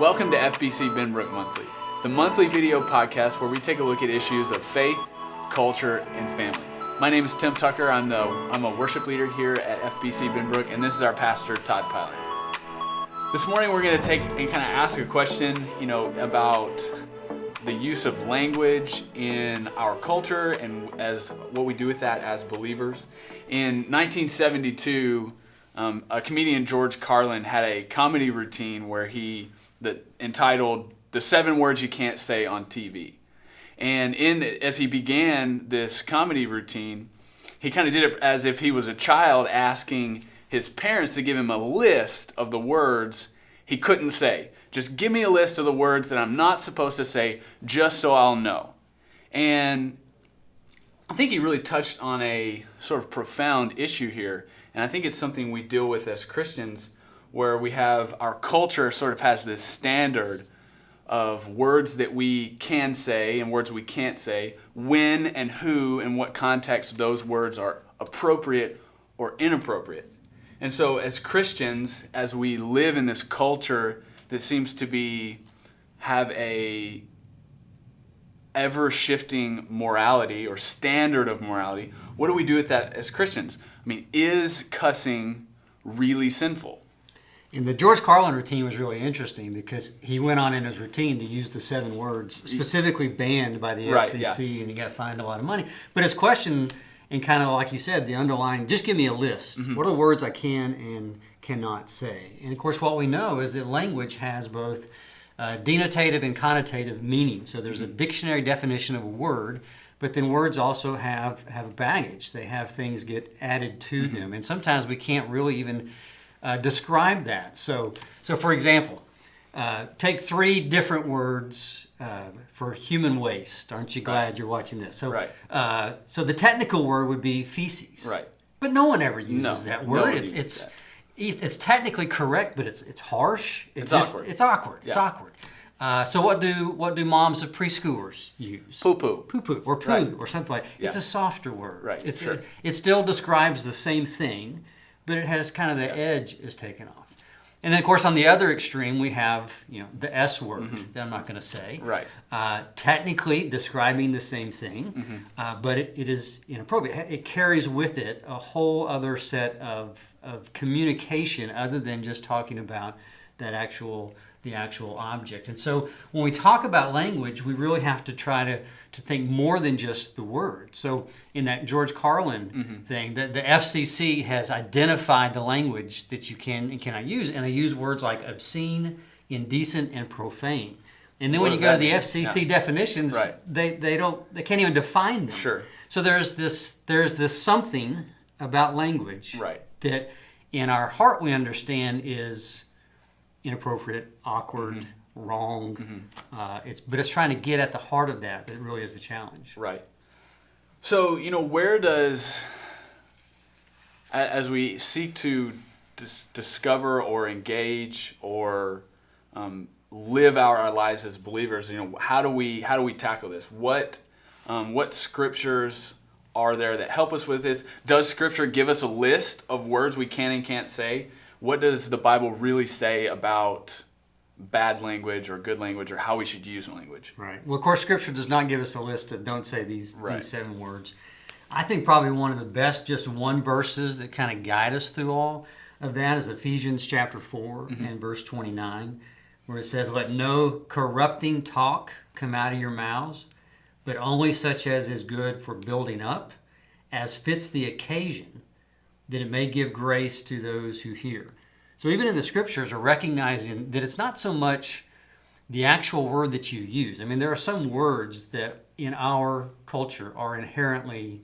Welcome to FBC Benbrook Monthly, the monthly video podcast where we take a look at issues of faith, culture, and family. My name is Tim Tucker. I'm a worship leader here at FBC Benbrook, and this is our pastor, Todd Pilar. This morning we're going to take and kind of ask a question, about the use of language in our culture and as what we do with that as believers. In 1972, a comedian, George Carlin, had a comedy routine where entitled "The 7 Words You Can't Say on TV." And as he began this comedy routine, he kind of did it as if he was a child asking his parents to give him a list of the words he couldn't say. Just give me a list of the words that I'm not supposed to say just so I'll know. And I think he really touched on a sort of profound issue here. And I think it's something we deal with as Christians, where we have our culture sort of has this standard of words that we can say and words we can't say, when and who and what context those words are appropriate or inappropriate. And so as Christians, as we live in this culture that seems to have a ever-shifting morality or standard of morality, what do we do with that as Christians? I mean, is cussing really sinful? And the George Carlin routine was really interesting because he went on in his routine to use the 7 words specifically banned by the FCC, and he got fined a lot of money. But his question, and kind of like you said, the underlying, just give me a list. Mm-hmm. What are the words I can and cannot say? And of course, what we know is that language has both denotative and connotative meaning. So there's a dictionary definition of a word, but then words also have baggage. They have things get added to them. And sometimes we can't really even describe that. So for example, take 3 different words for human waste. Aren't you glad you're watching this? So, right. So the technical word would be feces. Right. But no one ever uses that word. It's technically correct, but it's harsh. It's awkward. It's awkward. Yeah. It's awkward. So what do moms of preschoolers use? Poo-poo. Poo-poo or poo Right. or something like that. Yeah. It's a softer word. Right. It still describes the same thing, but it has kind of the edge is taken off. And then, of course, on the other extreme, we have the S word that I'm not going to say. Right. Technically describing the same thing, but it is inappropriate. It carries with it a whole other set of communication other than just talking about the actual object. And so when we talk about language, we really have to try to think more than just the word. So in that George Carlin thing, the FCC has identified the language that you can and cannot use, and they use words like obscene, indecent, and profane. And then when you go to the FCC definitions, right. they can't even define them. Sure. So there's this something about language Right. that in our heart we understand is inappropriate, awkward, wrong. But it's trying to get at the heart of that really is the challenge. Right. So, where does, as we seek to discover or engage or live our lives as believers, how do we tackle this? What scriptures are there that help us with this? Does Scripture give us a list of words we can and can't say? What does the Bible really say about bad language or good language or how we should use language? Right. Well, of course, Scripture does not give us a list of don't say these 7 words. I think probably one of the best just one verses that kind of guide us through all of that is Ephesians chapter 4 and verse 29, where it says, "Let no corrupting talk come out of your mouths, but only such as is good for building up, as fits the occasion, that it may give grace to those who hear." So even in the Scriptures are recognizing that it's not so much the actual word that you use. I mean, there are some words that in our culture are inherently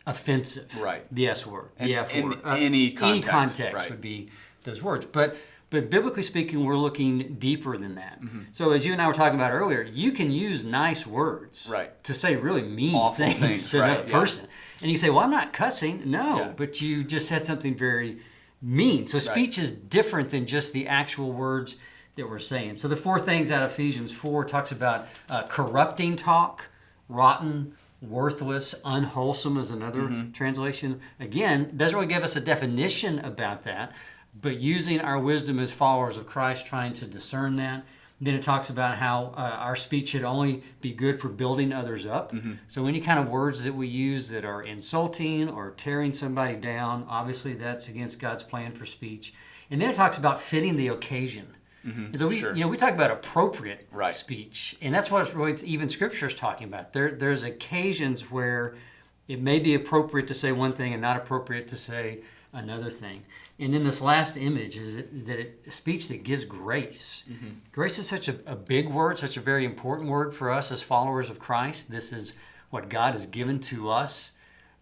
offensive. Right. The S word, the F word. Any context right. would be those words. But biblically speaking, we're looking deeper than that. So as you and I were talking about earlier, you can use nice words to say really mean awful things to that person. And you say, well, I'm not cussing. No, but you just said something very mean. So speech is different than just the actual words that we're saying. So the 4 things out of Ephesians 4 talks about corrupting talk, rotten, worthless, unwholesome is another translation. Again, doesn't really give us a definition about that, but using our wisdom as followers of Christ, trying to discern that. Then it talks about how our speech should only be good for building others up. So any kind of words that we use that are insulting or tearing somebody down, obviously that's against God's plan for speech. And then it talks about fitting the occasion. And so we talk about appropriate speech, and that's what it's really even Scripture is talking about. There's occasions where it may be appropriate to say one thing and not appropriate to say another thing. And then this last image is a speech that gives grace. Grace is such a big word, such a very important word for us as followers of Christ. This is what God has given to us.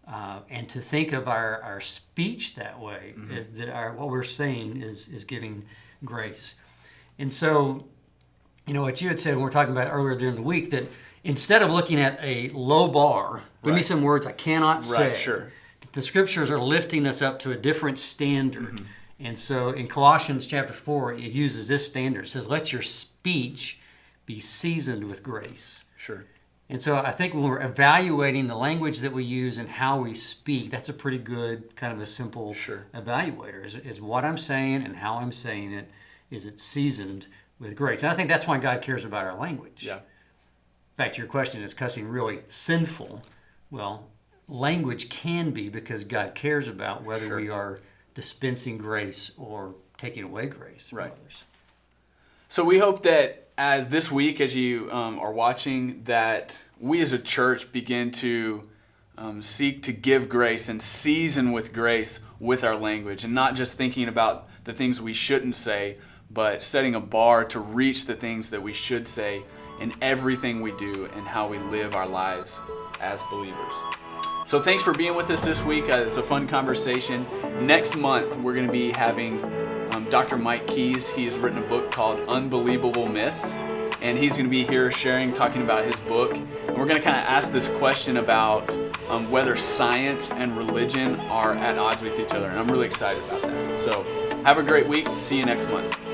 And to think of our speech that way, that what we're saying is giving grace. And so, what you had said when we were talking about earlier during the week, that instead of looking at a low bar, give me some words I cannot say. The Scriptures are lifting us up to a different standard. And so in Colossians chapter 4, it uses this standard. It says, let your speech be seasoned with grace. And so I think when we're evaluating the language that we use and how we speak, that's a pretty good kind of a simple evaluator. Is what I'm saying and how I'm saying it, is it seasoned with grace? And I think that's why God cares about our language. In fact, your question, is cussing really sinful? Well, language can be, because God cares about whether we are dispensing grace or taking away grace from others. So we hope that as this week, as you are watching, that we as a church begin to seek to give grace and season with grace with our language, and not just thinking about the things we shouldn't say, but setting a bar to reach the things that we should say in everything we do and how we live our lives as believers. So thanks for being with us this week. It's a fun conversation. Next month, we're going to be having Dr. Mike Keys. He has written a book called Unbelievable Myths, and he's going to be here talking about his book. And we're going to kind of ask this question about whether science and religion are at odds with each other, and I'm really excited about that. So have a great week. See you next month.